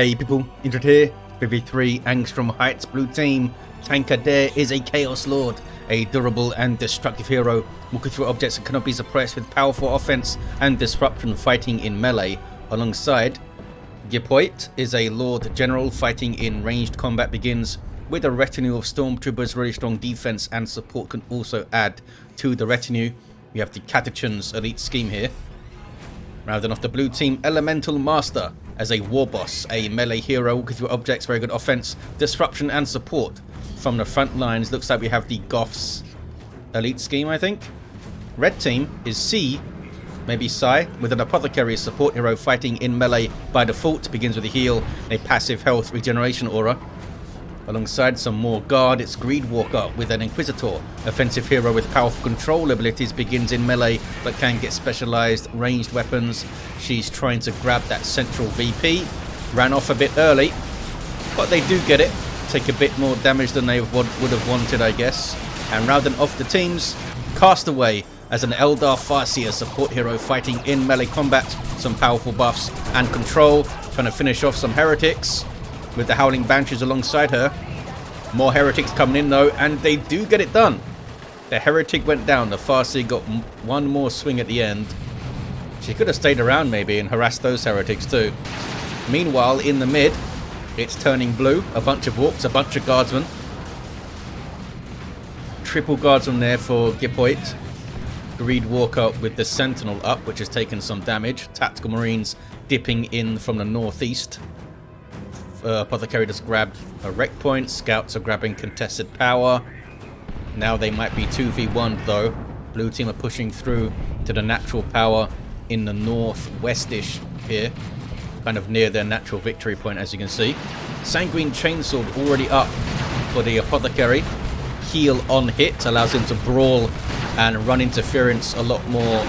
Hey people, Injured here, 53 Angstrom Heights Blue Team. Tankadaire is a Chaos Lord, a durable and destructive hero, walking through objects that cannot be suppressed with powerful offense and disruption fighting in melee. Alongside, Gipoit is a Lord General fighting in ranged combat begins with a retinue of Stormtroopers. Really strong defense and support can also add to the retinue. We have the Catechun's elite scheme here. Rounding off the blue team, Elemental Master as a Warboss, a melee hero walking through objects, very good offense, disruption and support. From the front lines, looks like we have the Goths elite scheme, I think. Red team is C, maybe Psy, with an Apothecary support hero fighting in melee by default, begins with a heal, a passive health regeneration aura. Alongside some more guard, it's Greedwalker with an Inquisitor, offensive hero with powerful control abilities, begins in melee but can get specialized ranged weapons. She's trying to grab that central VP, ran off a bit early, but they do get it, take a bit more damage than they would have wanted, I guess. And rounding off the teams, Cast4way as an Eldar Farseer support hero fighting in melee combat, some powerful buffs and control, trying to finish off some heretics with the Howling Banshees alongside her. More heretics coming in though, and they do get it done. The heretic went down, the Farseer got one more swing at the end. She could have stayed around maybe and harassed those heretics too. Meanwhile, in the mid, it's turning blue, a bunch of Orks, a bunch of guardsmen. Triple guardsmen there for Gipoit. Greedwalker with the Sentinel up, which has taken some damage. Tactical Marines dipping in from the northeast. Apothecary just grabbed a wreck point. Scouts are grabbing contested power. Now they might be 2v1 though. Blue team are pushing through to the natural power in the northwestish here, kind of near their natural victory point, as you can see. Sanguine Chainsword already up for the Apothecary. Heal on hit allows him to brawl and run interference a lot more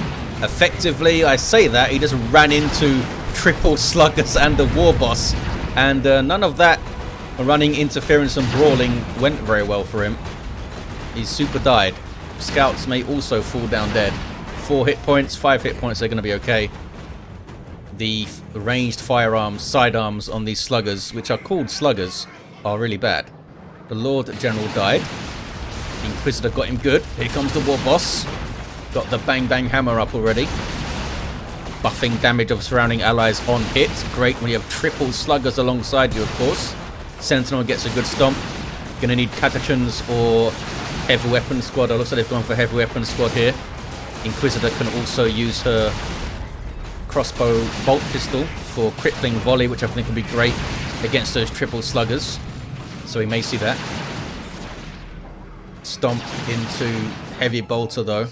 effectively. I say that, he just ran into triple sluggers and a Warboss, and none of that running interference and brawling went very well for him. He's super died. Scouts may also fall down dead. 4 hit points, 5 hit points, they're going to be okay. The ranged firearms, sidearms on these sluggers, which are called sluggers, are really bad. The Lord General died. The Inquisitor got him good. Here comes the Warboss. Got the bang bang hammer up already. Buffing damage of surrounding allies on hit. Great when you have triple sluggers alongside you, of course. Sentinel gets a good stomp. Gonna need Catechuns or heavy weapon squad. It looks like they've gone for heavy weapon squad here. Inquisitor can also use her crossbow bolt pistol for crippling volley, which I think will be great against those triple sluggers. So we may see that. Stomp into heavy bolter though.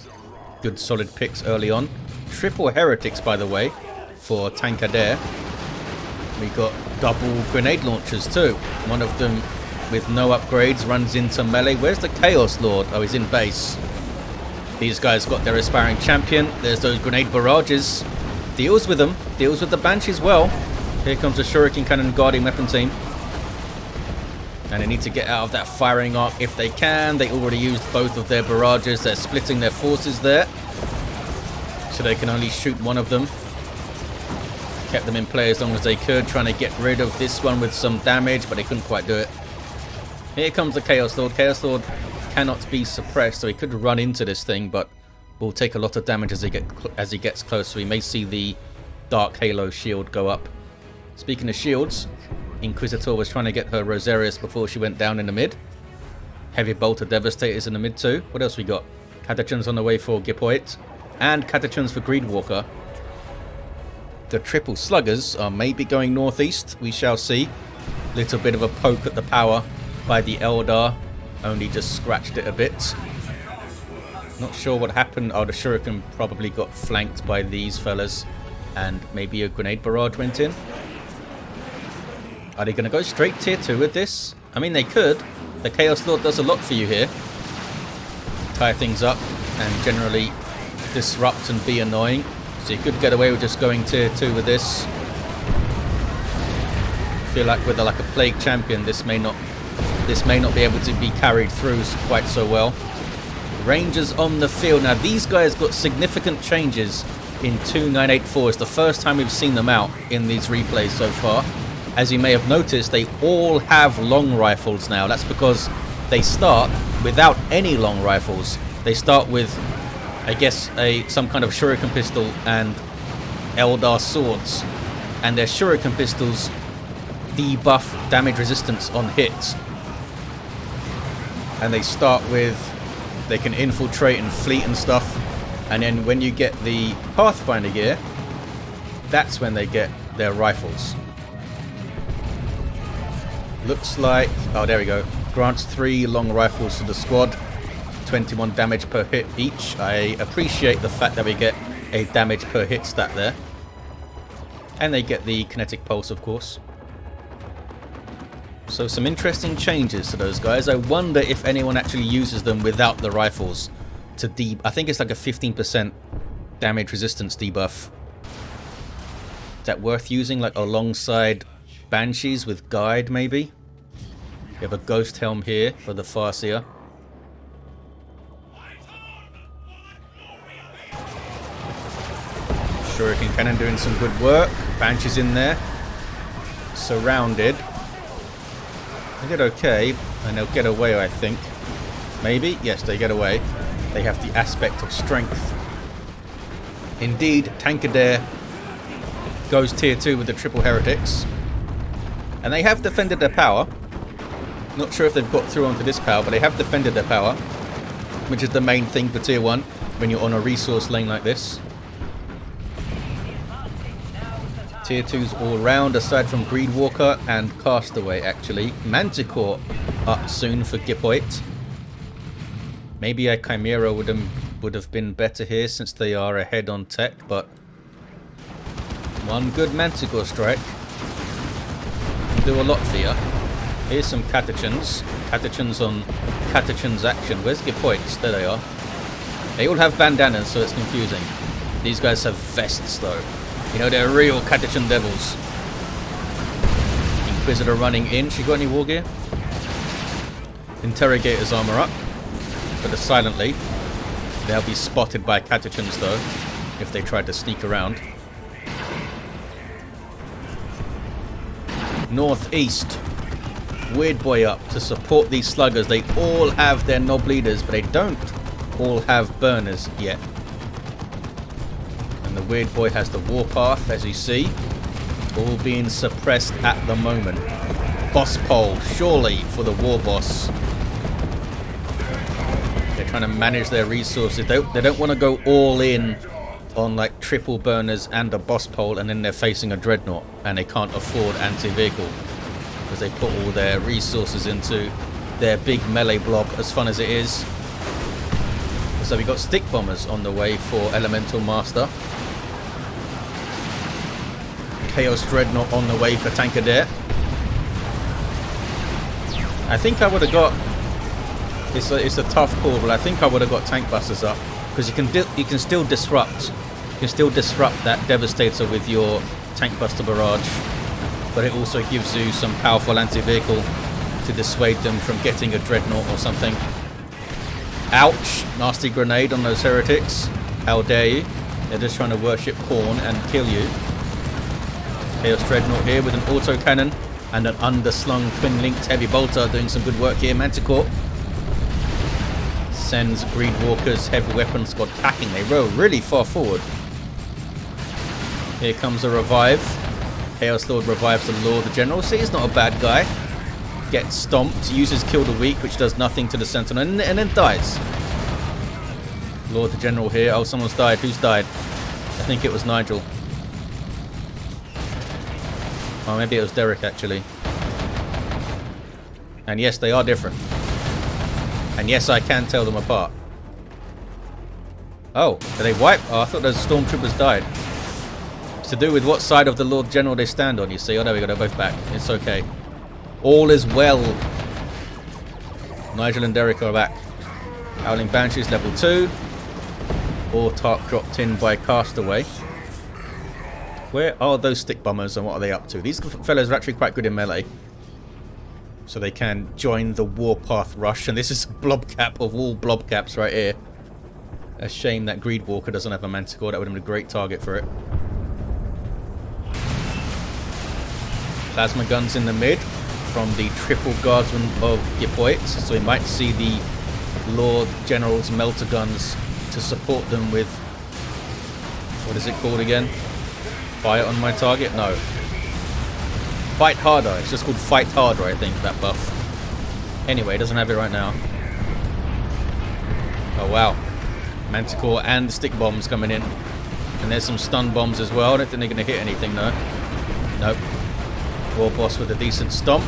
Good solid picks early on. Triple heretics, by the way, for Tankadaire. We got double grenade launchers too. One of them with no upgrades runs into melee. Where's the Chaos Lord? Oh, he's in base. These guys got their aspiring champion. There's those grenade barrages. Deals with them. Deals with the Banshees well. Here comes the Shuriken Cannon guarding weapon team. And they need to get out of that firing arc if they can. They already used both of their barrages. They're splitting their forces there, so they can only shoot one of them. Kept them in play as long as they could, trying to get rid of this one with some damage, but they couldn't quite do it. Here comes the Chaos Lord. Chaos Lord cannot be suppressed, so he could run into this thing, but will take a lot of damage as he gets close. So we may see the Dark Halo shield go up. Speaking of shields, Inquisitor was trying to get her Rosarius before she went down in the mid. Heavy Bolter Devastators in the mid too. What else we got? Catechuns on the way for Gipoit, and Catechuns for Greedwalker. The triple sluggers are maybe going northeast. We shall see. Little bit of a poke at the power by the Eldar. Only just scratched it a bit. Not sure what happened. Oh, the Shuriken probably got flanked by these fellas, and maybe a grenade barrage went in. Are they going to go straight tier 2 with this? I mean, they could. The Chaos Lord does a lot for you here. Tie things up and generally disrupt and be annoying. So you could get away with just going tier 2 with this. I feel like with a plague champion, this may not be able to be carried through quite so well. Rangers on the field. Now these guys got significant changes in 2984. It's the first time we've seen them out in these replays so far. as you may have noticed, they all have long rifles now. That's because they start without any long rifles. They start with, I guess, some kind of shuriken pistol and Eldar swords. And their shuriken pistols debuff damage resistance on hits. And they start with, they can infiltrate and fleet and stuff. And then when you get the Pathfinder gear, that's when they get their rifles. Looks like, oh there we go, grants 3 long rifles to the squad, 21 damage per hit each. I appreciate the fact that we get a damage per hit stat there. And they get the kinetic pulse, of course. So some interesting changes to those guys. I wonder if anyone actually uses them without the rifles to I think it's like a 15% damage resistance debuff. Is that worth using, like alongside Banshees with guide, maybe? We have a ghost helm here for the Farseer. Shuriken Cannon doing some good work. Banshees in there. Surrounded. They get okay, and they'll get away, I think. Maybe? Yes, they get away. They have the aspect of strength. Indeed, Tankadaire goes tier 2 with the triple heretics. And they have defended their power. Not sure if they've got through onto this power, but they have defended their power. Which is the main thing for tier 1 when you're on a resource lane like this. Tier 2s all round, aside from Greedwalker and Cast4way, actually. Manticore up soon for Gipoit. Maybe a Chimera would have been better here since they are ahead on tech, but one good Manticore strike can do a lot for you. Here's some Catechins. Catechins on Catechins action. Where's Gipoits? There they are. They all have bandanas, so it's confusing. These guys have vests, though. You know, they're real Catechin devils. Inquisitor running in. She got any war gear? Interrogator's armor up. But silently. They'll be spotted by Catechins, though, if they try to sneak around. Northeast. Weird Boy up to support these sluggers. They all have their knob leaders, but they don't all have burners yet. And the Weird Boy has the warpath, as you see, all being suppressed at the moment. Boss pole, surely, for the Warboss. They're trying to manage their resources. They don't want to go all in on like triple burners and a boss pole, and then they're facing a dreadnought, and they can't afford anti-vehicle because they put all their resources into their big melee blob, as fun as it is. So we got stick bombers on the way for Elemental Master. Chaos Dreadnought on the way for Tankadaire. I think I would have got... It's a tough call, but I think I would have got Tank Busters up, because you can still disrupt. You can still disrupt that Devastator with your Tank Buster barrage, but it also gives you some powerful anti-vehicle to dissuade them from getting a Dreadnought or something. Ouch! Nasty grenade on those heretics. How dare you? They're just trying to worship Khorne and kill you. Chaos Dreadnought here with an autocannon and an underslung twin-linked heavy bolter doing some good work here. Manticore sends Greedwalker's heavy weapon squad packing. They row really far forward. Here comes a revive. Chaos Lord revives the Lord the General. See, he's not a bad guy. Gets stomped, uses Kill the Weak, which does nothing to the Sentinel, and then dies. Lord the General here. Oh, someone's died. Who's died? I think it was Nigel. Oh, maybe it was Derek, actually. And yes, they are different. And yes, I can tell them apart. Oh, did they wipe? Oh, I thought those stormtroopers died. It's to do with what side of the Lord General they stand on, you see. Oh, there we go, they're both back. It's okay. All is well. Nigel and Derek are back. Howling Banshees level 2. Autark dropped in by Cast4way. Where are those stick bombers and what are they up to? These fellas are actually quite good in melee. So they can join the warpath rush. And this is Blobcap of all Blobcaps right here. A shame that Greedwalker doesn't have a Manticore. That would have been a great target for it. Plasma guns in the mid from the triple guardsmen of Gipoit. So we might see the Lord General's melter guns to support them with, what is it called again? Fire on my target? No. Fight harder. It's just called fight harder, I think, that buff. Anyway, it doesn't have it right now. Oh wow. Manticore and stick bombs coming in. And there's some stun bombs as well. I don't think they're going to hit anything though. Nope. Warboss with a decent stomp.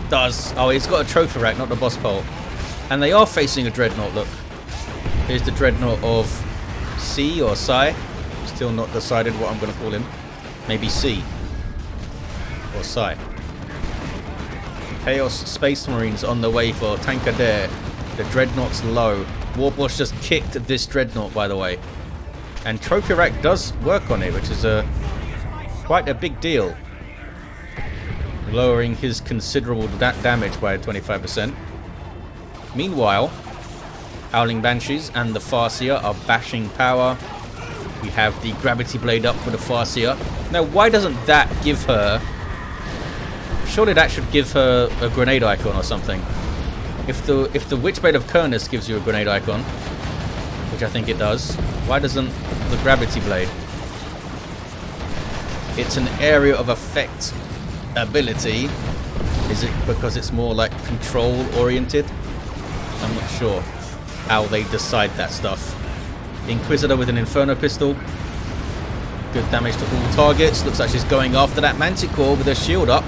Does. Oh, he's got a trophy rack, not the boss pole. And they are facing a dreadnought, look. Here's the dreadnought of C or Psi. Still not decided what I'm going to call him. Maybe C. Or Psi. Chaos Space Marines on the way for Tankadaire. The dreadnought's low. Warboss just kicked this dreadnought, by the way. And Trophy Rack does work on it, which is quite a big deal. Lowering his considerable damage by 25%. Meanwhile, Howling Banshees and the Farseer are bashing power. We have the Gravity Blade up for the Farseer. Now, why doesn't that give her... Surely that should give her a grenade icon or something. If the Witchblade of Kernus gives you a grenade icon, which I think it does, why doesn't the Gravity Blade? It's an area of effect ability. Is it because it's more like control oriented? I'm not sure how they decide that stuff. Inquisitor with an Inferno Pistol. Good damage to all targets. Looks like she's going after that Manticore with her shield up.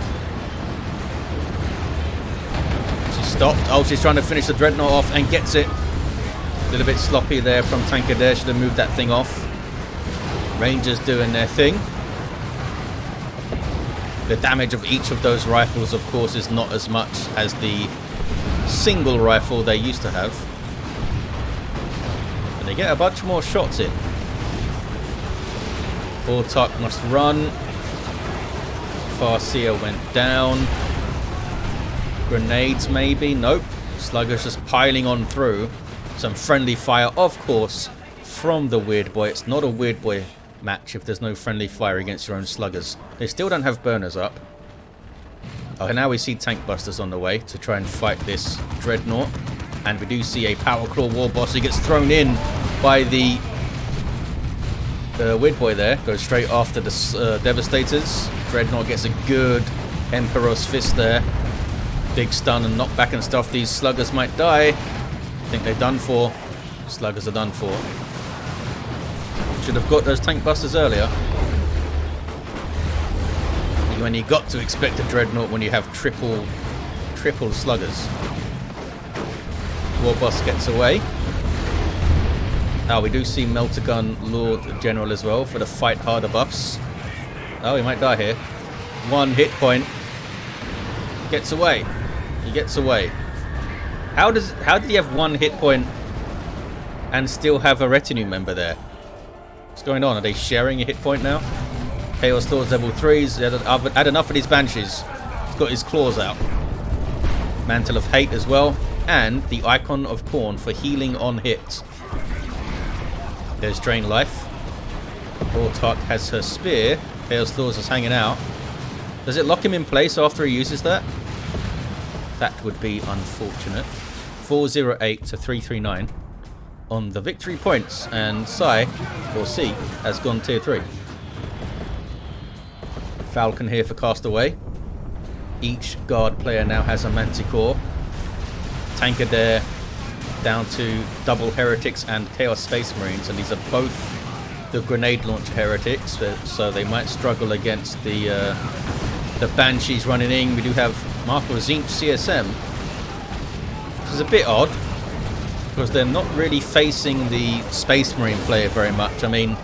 She stopped. Oh, she's trying to finish the Dreadnought off and gets it. A little bit sloppy there from Tankadaire. Should have moved that thing off. Rangers doing their thing. The damage of each of those rifles, of course, is not as much as the single rifle they used to have. And they get a bunch more shots in. Orks must run. Farseer went down. Grenades maybe? Nope. Sluggers just piling on through. Some friendly fire, of course, from the Weird Boy. It's not a Weird Boy match if there's no friendly fire against your own sluggers. They still don't have burners up. And now we see tank busters on the way to try and fight this dreadnought. And we do see a power claw Warboss. He gets thrown in by the Weird Boy there. Goes straight after the Devastators. Dreadnought gets a good Emperor's Fist there. Big stun and knockback and stuff. These sluggers might die. I think they're done for. Sluggers are done for. Should have got those tank busters earlier. When you got to expect a dreadnought when you have triple sluggers. Warboss gets away. We do see Melter Gun Lord General as well for the fight harder buffs. Oh, he might die here. 1 hit point. Gets away. He gets away. How did he have 1 hit point and still have a retinue member there? What's going on? Are they sharing a hit point now? Chaos Lord's level 3s. I've had enough of these Banshees. He's got his claws out. Mantle of Hate as well. And the Icon of Khorne for healing on hits. There's Drain Life. Orks has her spear. Chaos Lord's is hanging out. Does it lock him in place after he uses that? That would be unfortunate. 408 to 339 on the victory points. And Psi, or C, has gone tier 3. Falcon here for cast4way. Each guard player now has a Manticore. Tankadaire down to double Heretics and Chaos Space Marines, and these are both the grenade launcher Heretics, so they might struggle against the Banshees running in. We do have Marco Zinch CSM, which is a bit odd because they're not really facing the Space Marine player very much. I mean,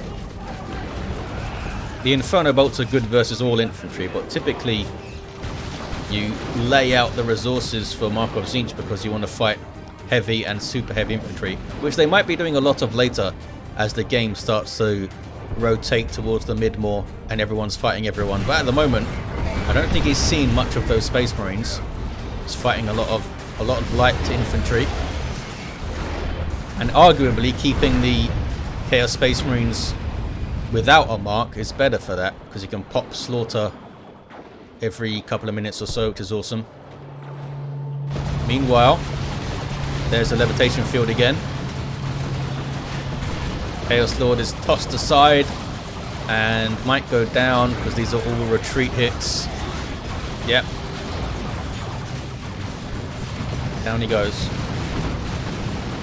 the Inferno Bolts are good versus all infantry, but typically you lay out the resources for Markov Zinch because you want to fight heavy and super heavy infantry, which they might be doing a lot of later as the game starts to rotate towards the mid more and everyone's fighting everyone. But at the moment, I don't think he's seen much of those Space Marines. He's fighting a lot of light infantry, and arguably keeping the Chaos Space Marines without a mark is better for that, because you can pop slaughter every couple of minutes or so, which is awesome. Meanwhile, there's the levitation field again. Chaos Lord is tossed aside and might go down because these are all retreat hits. Yep. Down he goes.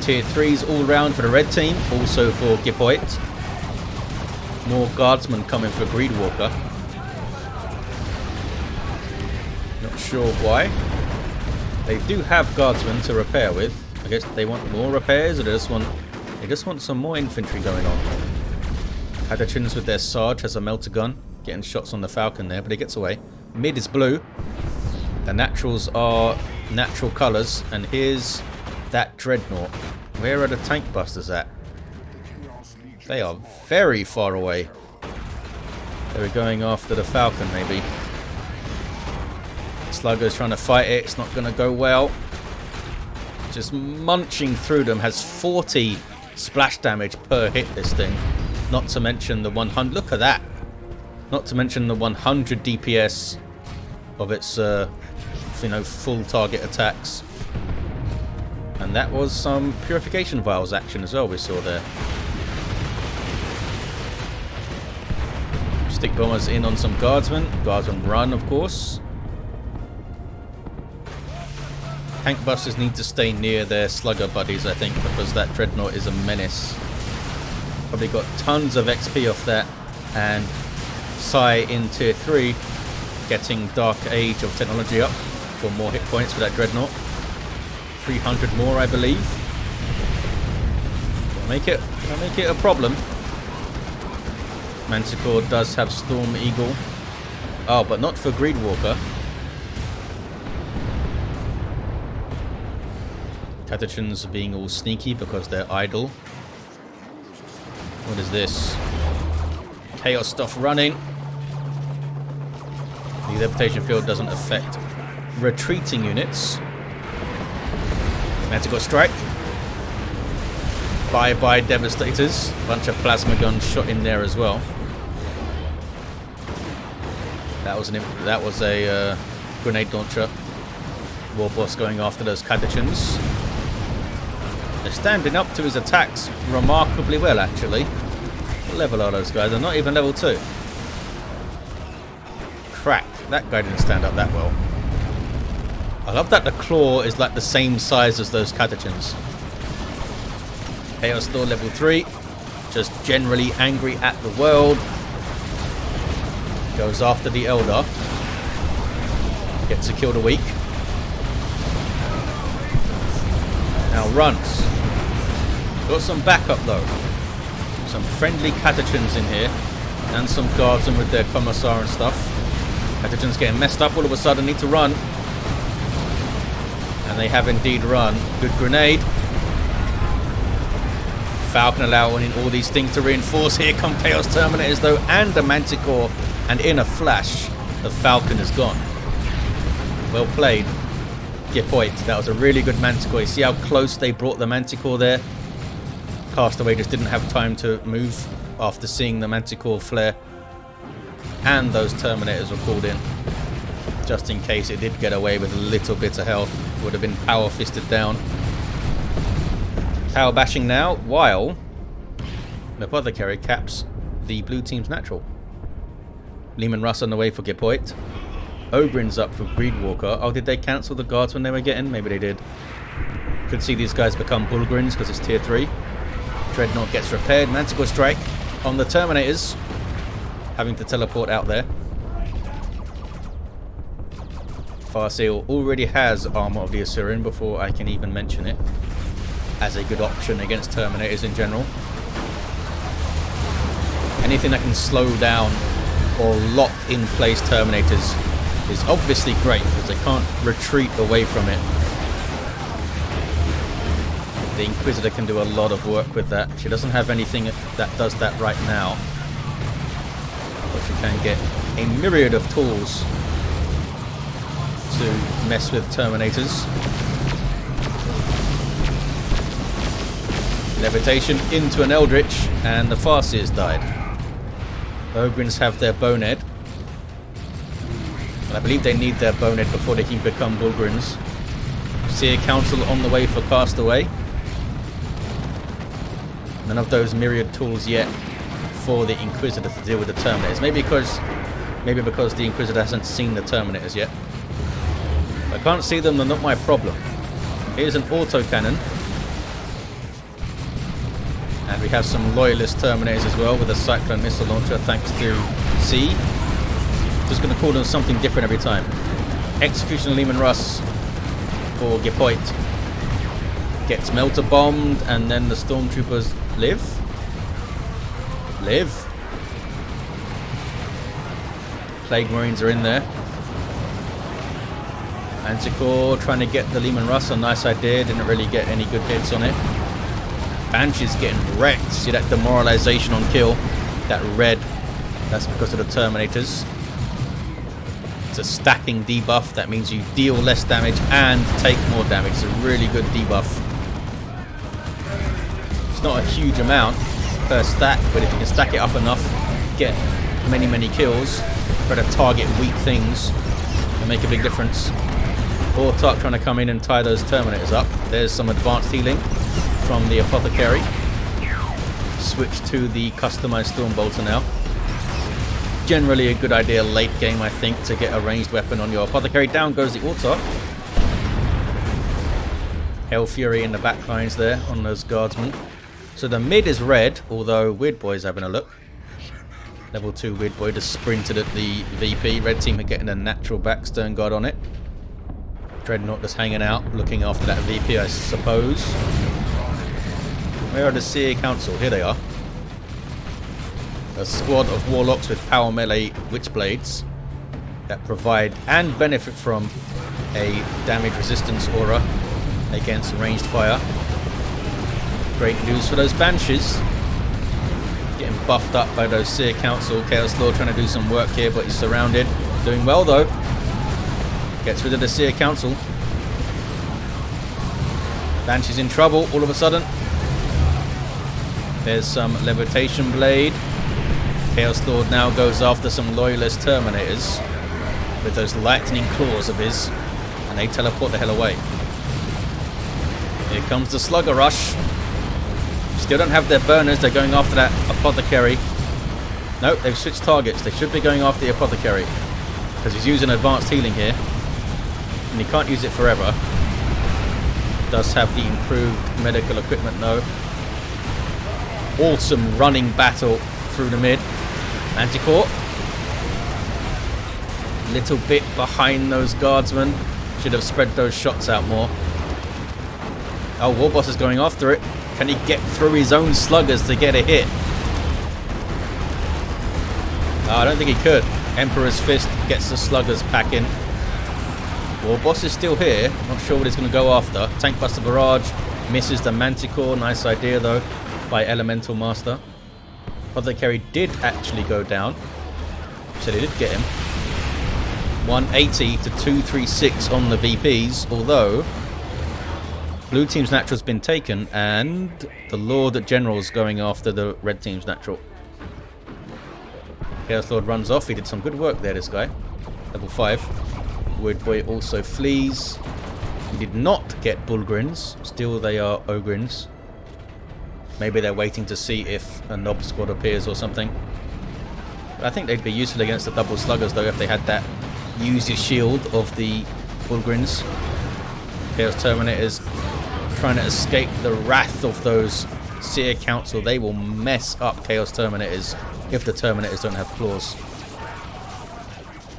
Tier 3s all round for the red team, also for Gipoit. More guardsmen coming for Greedwalker. Not sure why. They do have guardsmen to repair with. I guess they want more repairs, or they just want some more infantry going on. Catachins with their Sarge has a melter gun, getting shots on the Falcon there, but he gets away. Mid is blue. The naturals are natural colours, and here's that Dreadnought. Where are the tank busters at? They are very far away. They were going after the Falcon, maybe. Slugger's trying to fight it. It's not going to go well. Just munching through them. Has 40 splash damage per hit, this thing. Not to mention the 100. Look at that. Not to mention the 100 DPS of its, full target attacks. And that was some Purification Vials action as well we saw there. Stick bombers in on some guardsmen. Guardsmen run, of course. Tank busters need to stay near their slugger buddies, I think, because that Dreadnought is a menace. Probably got tons of XP off that. And Sai in tier 3 getting Dark Age of Technology up for more hit points for that Dreadnought. 300 more, I believe. Gonna make it a problem. Manticore does have Storm Eagle. Oh, but not for Greedwalker. Catachins are being all sneaky because they're idle. What is this? Chaos stuff running. The levitation field doesn't affect retreating units. Manticore strike. Bye-bye Devastators. Bunch of plasma guns shot in there as well. That was a grenade launcher. Warboss going after those Catachins. They're standing up to his attacks remarkably well, actually. What level are those guys? They're not even level 2. Crack. That guy didn't stand up that well. I love that the claw is like the same size as those Catachins. Chaos Lord level 3. Just generally angry at the world. Goes after the Eldar. Gets a kill the weak. Now runs. Got some backup though. Some friendly Catachins in here. And some guardsmen with their Commissar and stuff. Catachins getting messed up all of a sudden. Need to run. And they have indeed run. Good grenade. Falcon allowing all these things to reinforce. Here come Chaos Terminators though. And the Manticore. And in a flash, the Falcon is gone. Well played, Gipoit. That was a really good Manticore. You see how close they brought the Manticore there? Cast4way just didn't have time to move after seeing the Manticore flare. And those Terminators were called in. Just in case it did get away with a little bit of health. Would have been power fisted down. Power bashing now, while the Apothecary caps the blue team's natural. Lehman Russ on the way for Gipoit. Ogrin's up for Greedwalker. Oh, did they cancel the guards when they were getting? Maybe they did. Could see these guys become Bullgrins because it's tier 3. Dreadnought gets repaired. Manticore strike on the Terminators. Having to teleport out there. Farseer already has Armor of the Assyrian before I can even mention it. As a good option against Terminators in general. Anything that can slow down or lock in place Terminators is obviously great because they can't retreat away from it. The Inquisitor can do a lot of work with that. She doesn't have anything that does that right now. But she can get a myriad of tools to mess with Terminators. Levitation into an Eldritch and the Farseers died. Ogrins have their Bonehead. I believe they need their bonehead before they can become Bulgrins. Seer Council on the way for cast4way. None of those myriad tools yet for the Inquisitor to deal with the Terminators. Maybe because the Inquisitor hasn't seen the Terminators yet. If I can't see them, they're not my problem. Here's an autocannon. And we have some Loyalist Terminators as well with a Cyclone Missile Launcher thanks to C. Just going to call them something different every time. Execution Lehman Russ for Gipoit. Gets Melter Bombed and then the Stormtroopers live. Plague Marines are in there. Manticore trying to get the Lehman Russ. A nice idea. Didn't really get any good hits on it. Banshee's getting wrecked. See that demoralization on kill? That red. That's because of the Terminators. It's a stacking debuff. That means you deal less damage and take more damage. It's a really good debuff. It's not a huge amount per stack, but if you can stack it up enough, get many kills, try to target weak things, and make a big difference. Orks trying to come in and tie those Terminators up. There's some advanced healing from the Apothecary. Switch to the customized Stormbolter now. Generally a good idea late game, I think, to get a ranged weapon on your Apothecary. Down goes the Orks. Hell Fury in the back lines there on those guardsmen. So the mid is red, although Weird Boy's having a look. Level 2 Weird Boy just sprinted at the VP. Red team are getting a natural back Stern Guard on it. Dreadnought just hanging out, looking after that VP, I suppose. Where are the Seer Council? Here they are. A squad of Warlocks with power melee Witchblades that provide and benefit from a damage resistance aura against ranged fire. Great news for those Banshees. Getting buffed up by those Seer Council. Chaos Lord trying to do some work here, but he's surrounded. Doing well though. Gets rid of the Seer Council. Banshee's in trouble all of a sudden. There's some Levitation Blade. Chaos Lord now goes after some Loyalist Terminators with those lightning claws of his, and they teleport the hell away. Here comes the Slugger Rush. Still don't have their burners. They're going after that Apothecary. Nope, they've switched targets. They should be going after the Apothecary because he's using advanced healing here, and he can't use it forever. Does have the improved medical equipment though. Awesome running battle through the mid. Manticore. Little bit behind those guardsmen. Should have spread those shots out more. Oh, Warboss is going after it. Can he get through his own sluggers to get a hit? No, I don't think he could. Emperor's Fist gets the sluggers packing. Warboss is still here. Not sure what he's going to go after. Tankbuster Barrage misses the Manticore. Nice idea though by Elemental Master. Apothecary did actually go down, so they did get him. 180 to 236 on the VPs, although blue team's natural's been taken and the Lord General's going after the red team's natural. Chaos Lord runs off. He did some good work there, this guy. Level 5. Weird Boy also flees. He did not get Bulgrins. Still they are Ogrins. Maybe they're waiting to see if a Nob squad appears or something. But I think they'd be useful against the double sluggers though if they had that use your shield of the Bulgrins. Chaos Terminators trying to escape the wrath of those Seer Council. They will mess up Chaos Terminators if the Terminators don't have claws.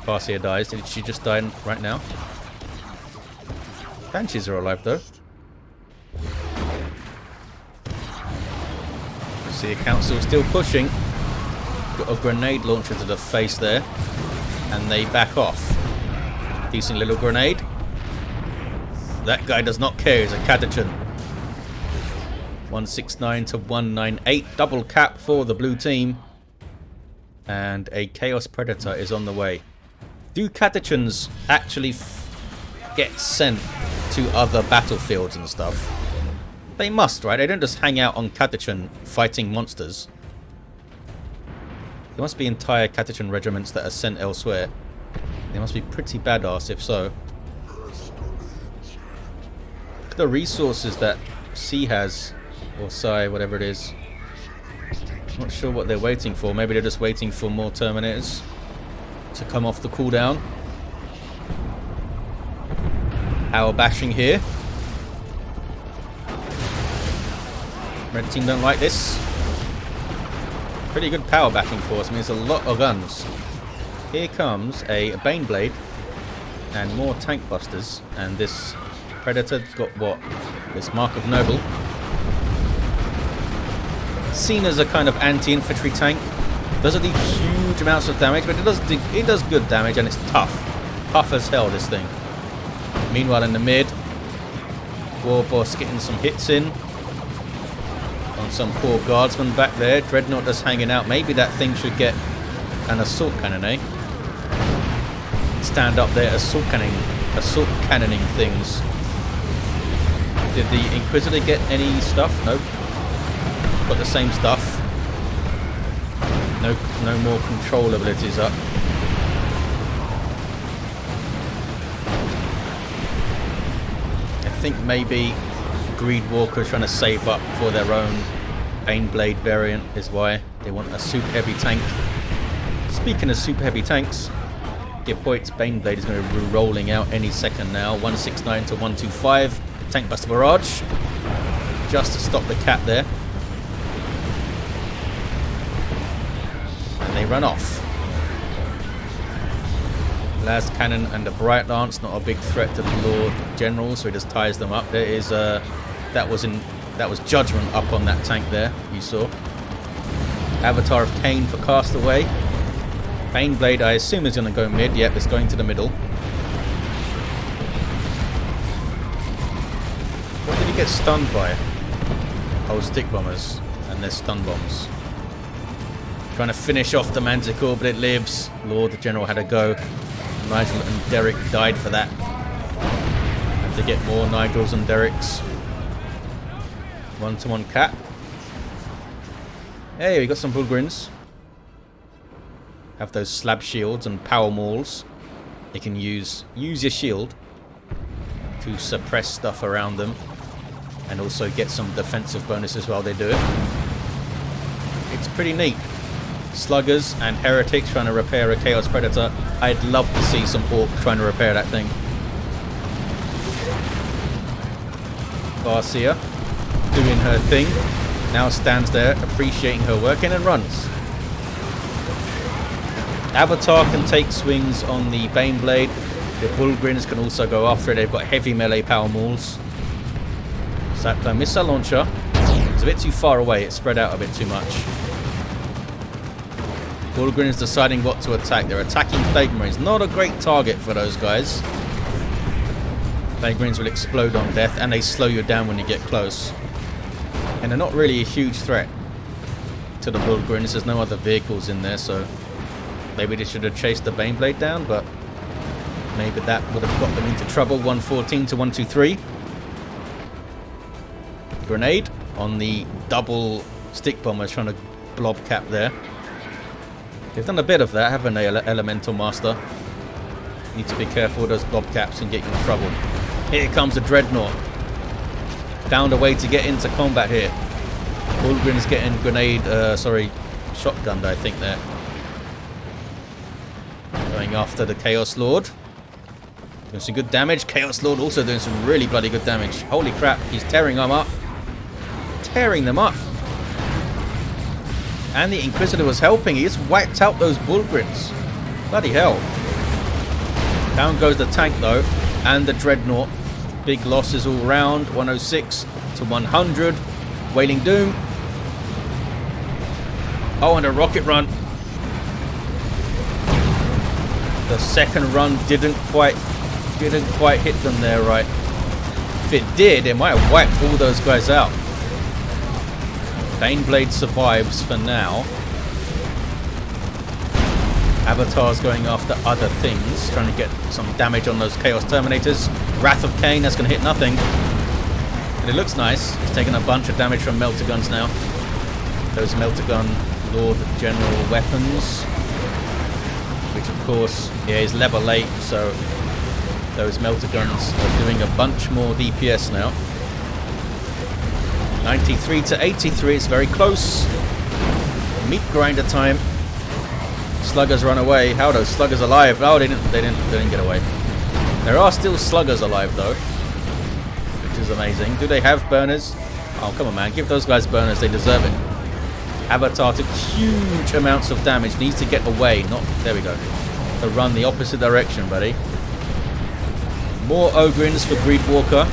Farseer dies. Did she just die right now? Banshees are alive though. Seer Council still pushing. Got a grenade launcher to the face there. And they back off. Decent little grenade. That guy does not care. He's a Catachan. 169 to 198. Double cap for the blue team. And a Chaos Predator is on the way. Do Catachans actually get sent to other battlefields and stuff? They must, right? They don't just hang out on Catachan fighting monsters. There must be entire Catachan regiments that are sent elsewhere. They must be pretty badass if so. Look at the resources that C has, or Psi, whatever it is. Not sure what they're waiting for. Maybe they're just waiting for more Terminators to come off the cooldown. Power bashing here. Red team don't like this. Pretty good power bashing force. I mean, there's a lot of guns. Here comes a Baneblade and more tank busters. And this Predator got what? This Mark of Noble. Seen as a kind of anti-infantry tank. Doesn't do huge amounts of damage, but it does good damage, and it's tough. Tough as hell, this thing. Meanwhile, in the mid, Warboss getting some hits in on some poor guardsman back there. Dreadnought just hanging out. Maybe that thing should get an assault cannon, eh? Stand up there, assault cannoning things. Did the Inquisitor get any stuff? Nope. Got the same stuff. No more control abilities up. I think maybe Greedwalker trying to save up for their own Baneblade variant is why they want a super heavy tank. Speaking of super heavy tanks, Gipoit's Baneblade is going to be rolling out any second now. 169 to 125. Tank Buster Barrage. Just to stop the cap there. And they run off. Las Cannon and the Bright Lance, not a big threat to the Lord General, so he just ties them up. There is that was Judgment up on that tank there, you saw. Avatar of Cain for Cast4way. Baneblade, I assume, is going to go mid. Yep, it's going to the middle. What did he get stunned by? Oh, stick bombers and their stun bombs. Trying to finish off the Manticore, but it lives. Lord General had a go. Nigel and Derek died for that. Have to get more Nigels and Dereks. 1-to-1 cap. Hey, we got some Bullgrins. Have those slab shields and power mauls. You can use your shield to suppress stuff around them, and also get some defensive bonuses while they do it. It's pretty neat. Sluggers and Heretics trying to repair a Chaos Predator. I'd love to see some Ork trying to repair that thing. Farseer doing her thing. Now stands there appreciating her work and runs. Avatar can take swings on the Baneblade. The Bullgrins can also go after it. They've got heavy melee power mauls. Cyclone missile launcher. It's a bit too far away. It's spread out a bit too much. Bullgrin is deciding what to attack. They're attacking Plague Marines. Not a great target for those guys. Plague Marines will explode on death, and they slow you down when you get close. And they're not really a huge threat to the Bullgrins. There's no other vehicles in there, so maybe they should have chased the Baneblade down, but maybe that would have got them into trouble. 114 to 123. Grenade on the double stick bombers trying to blob cap there. They've done a bit of that, haven't they, Elemental Master? Need to be careful with those blob caps and get you in trouble. Here comes the Dreadnought. Found a way to get into combat here. Bullgrin's getting shotgunned, I think, there. Going after the Chaos Lord. Doing some good damage. Chaos Lord also doing some really bloody good damage. Holy crap, he's tearing them up. Tearing them up. And the Inquisitor was helping. He just wiped out those Bullgrins. Bloody hell. Down goes the tank though. And the Dreadnought. Big losses all round. 106 to 100. Wailing Doom. Oh, and a rocket run. The second run didn't quite hit them there right. If it did, it might have wiped all those guys out. Baneblade survives for now. Avatar's going after other things, trying to get some damage on those Chaos Terminators. Wrath of Cain, that's going to hit nothing. But it looks nice. It's taking a bunch of damage from Melter Guns now. Those Melter Gun Lord General weapons. which of course, yeah, is level 8, so those melter guns are doing a bunch more DPS now. 93 to 83, it's very close. Meat grinder time. Sluggers run away. How are those sluggers alive? Oh, they didn't get away. There are still sluggers alive though, which is amazing. Do they have burners? Oh, come on, man. Give those guys burners. They deserve it. Avatar took huge amounts of damage. Needs to get away. Not... There we go. To run the opposite direction, buddy. More Ogrins for Greedwalker.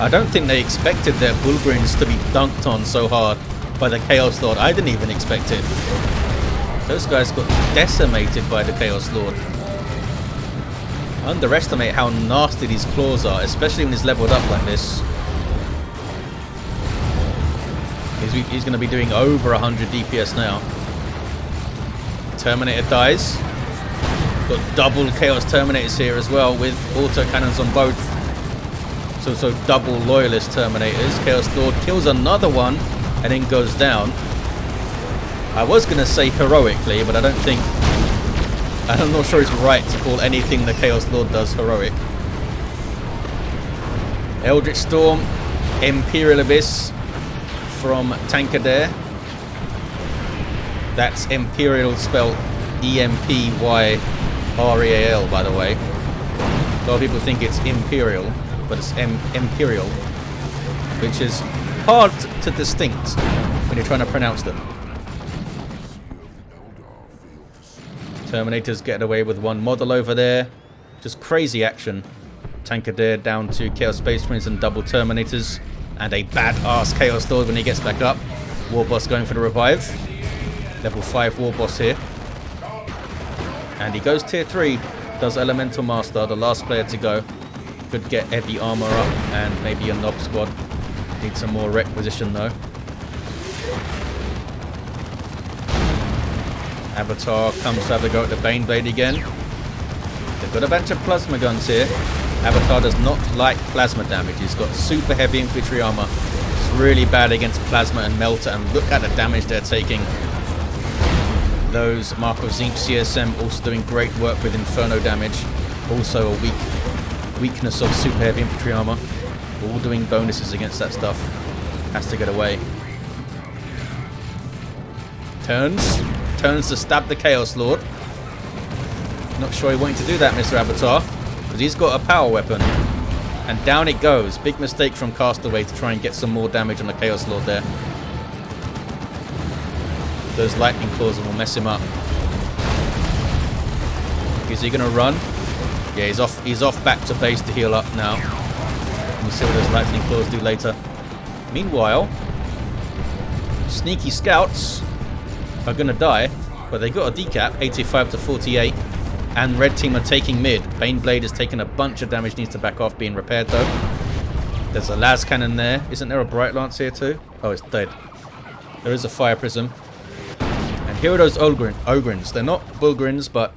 I don't think they expected their Bullgrins to be dunked on so hard by the Chaos Lord. I didn't even expect it. Those guys got decimated by the Chaos Lord. Underestimate how nasty these claws are, especially when he's leveled up like this. He's going to be doing over 100 DPS now. Terminator dies. Got double Chaos Terminators here as well, with auto cannons on both. So double Loyalist Terminators. Chaos Lord kills another one and then goes down. I was going to say heroically, but I don't think... I'm not sure it's right to call anything the Chaos Lord does heroic. Eldritch Storm, Imperial Abyss from Tankadaire. That's Imperial spelled E-M-P-Y-R-E-A-L, by the way. A lot of people think it's Imperial, but it's Imperial, which is hard to distinct when you're trying to pronounce them. Terminators get away with one model over there. Just crazy action. Tankadaire down to Chaos Space Marines and double Terminators. And a badass Chaos Lord when he gets back up. Warboss going for the revive. Level 5 Warboss here. And he goes tier 3. Does Elemental Master, the last player to go. Could get heavy armor up and maybe a Nob Squad. Need some more requisition though. Avatar comes to have a go at the Baneblade again. They've got a bunch of plasma guns here. Avatar does not like plasma damage. He's got super heavy infantry armor. It's really bad against plasma and melter, and look at the damage they're taking. Those Mark of Zinc CSM also doing great work with Inferno damage. Also a weakness of super heavy infantry armor. All doing bonuses against that stuff. Has to get away. Turns to stab the Chaos Lord. Not sure he wanted to do that, Mr. Avatar, because he's got a power weapon. And down it goes. Big mistake from Cast4way to try and get some more damage on the Chaos Lord there. Those lightning claws will mess him up. Is he going to run? Yeah, he's off back to base to heal up now. We'll see what those lightning claws do later. Meanwhile, sneaky scouts are going to die, but they got a decap, 85 to 48, and red team are taking mid. Baneblade has taken a bunch of damage, needs to back off, being repaired though. There's a las cannon there. Isn't there a bright lance here too? Oh, it's dead. There is a fire prism. And here are those Ogrins. They're not Bullgrins, but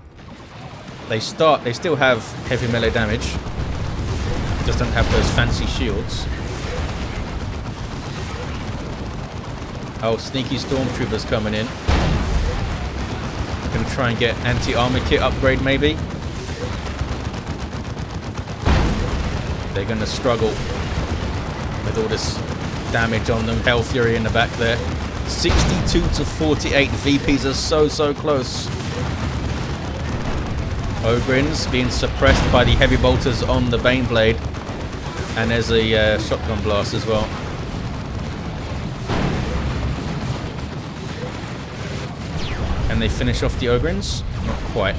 they still have heavy melee damage. Just don't have those fancy shields. Oh, sneaky stormtroopers coming in. Gonna try and get anti-armor kit upgrade maybe. They're gonna struggle with all this damage on them. Hell Fury in the back there. 62 to 48. VPs are so close. Ogrins being suppressed by the heavy bolters on the Baneblade. And there's a shotgun blast as well. Can they finish off the Ogrins? Not quite.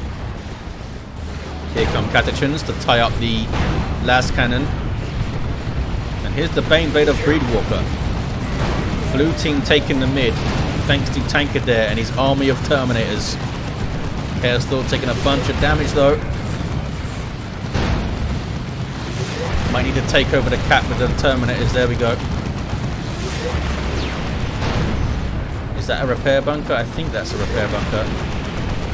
Here come Catachans to tie up the las cannon. And here's the Baneblade of Greedwalker. Blue team taking the mid, thanks to Tankadaire and his army of Terminators. Chaos Lord taking a bunch of damage though. Might need to take over the cap with the Terminators. There we go. Is that a repair bunker? I think that's a repair bunker.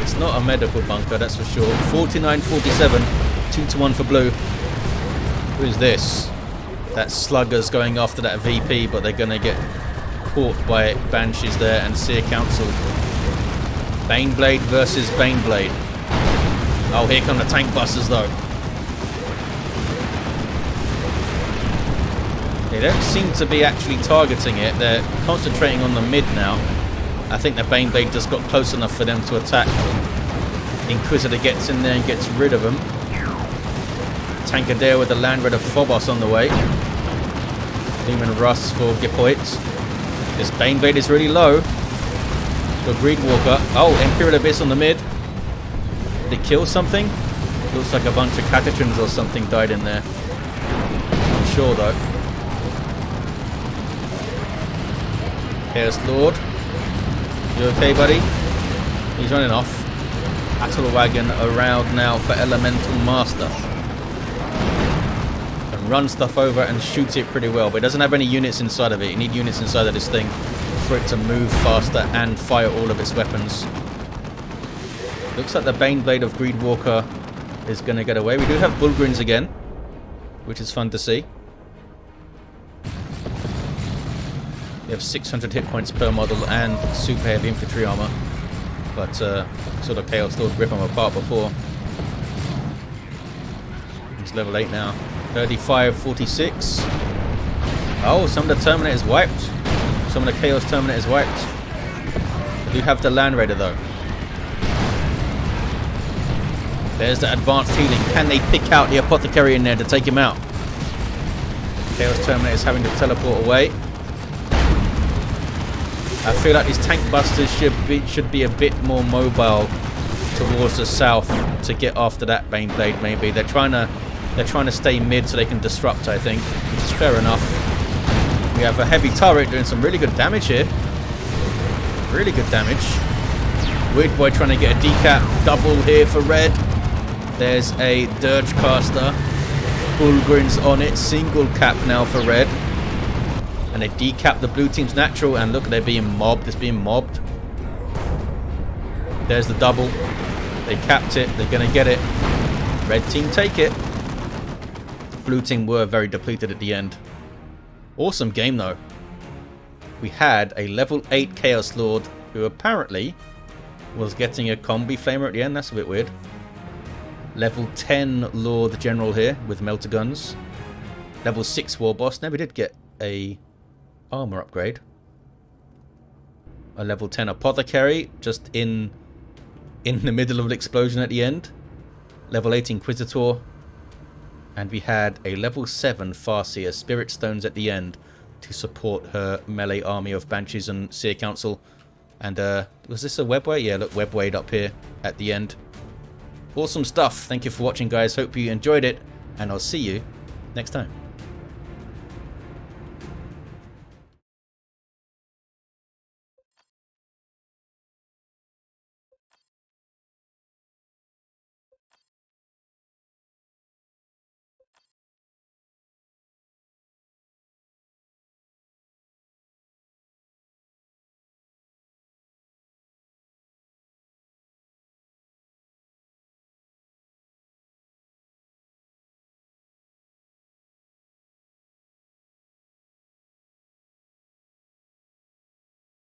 It's not a medical bunker, that's for sure. 49-47, 2-1 for blue. Who is this? That Slugger's going after that VP, but they're going to get caught by Banshees there and Seer Council. Baneblade versus Baneblade. Oh, here come the tank busters though. They don't seem to be actually targeting it. They're concentrating on the mid now. I think the Baneblade just got close enough for them to attack. Inquisitor gets in there and gets rid of them. Tankadaire with the Land Raider Phobos on the way. Demon Rust for Gipoit. This Baneblade is really low for Greedwalker. Oh, Imperial Abyss on the mid. Did it kill something? Looks like a bunch of Catatrons or something died in there. Not sure though. Chaos Lord. You okay, buddy? He's running off. Battle Wagon around now for Elemental Master. Can run stuff over and shoot it pretty well, but it doesn't have any units inside of it. You need units inside of this thing for it to move faster and fire all of its weapons. Looks like the Baneblade of Greedwalker is going to get away. We do have Bullgrins again, which is fun to see. We have 600 hit points per model and super heavy infantry armor, but sort of Chaos Lord rip them apart before. He's level 8 now. 35, 46. Oh, some of the Terminators wiped. Some of the Chaos Terminators wiped. We do have the Land Raider though. There's the advanced healing. Can they pick out the Apothecary in there to take him out? Chaos Terminator is having to teleport away. I feel like these tank busters should be a bit more mobile towards the south to get after that Baneblade. Maybe they're trying to stay mid so they can disrupt. I think, which is fair enough. We have a heavy turret doing some really good damage here. Really good damage. Weird Boy trying to get a decap. Double here for red. There's a Dirge Caster. Bullgrins on it. Single cap now for red. And they decap the blue team's natural. And look, they're being mobbed. It's being mobbed. There's the double. They capped it. They're going to get it. Red team take it. Blue team were very depleted at the end. Awesome game though. We had a level 8 Chaos Lord who apparently was getting a combi flamer at the end. That's a bit weird. Level 10 Lord General here with melter guns. Level 6 Warboss. Never did get a armor upgrade. A level 10 Apothecary just in the middle of an explosion at the end. Level 8 Inquisitor. And we had a level 7 Farseer Spirit Stones at the end to support her melee army of Banshees and Seer Council. And was this a Webway? Yeah, look, Webwayed up here at the end. Awesome stuff. Thank you for watching, guys. Hope you enjoyed it, and I'll see you next time.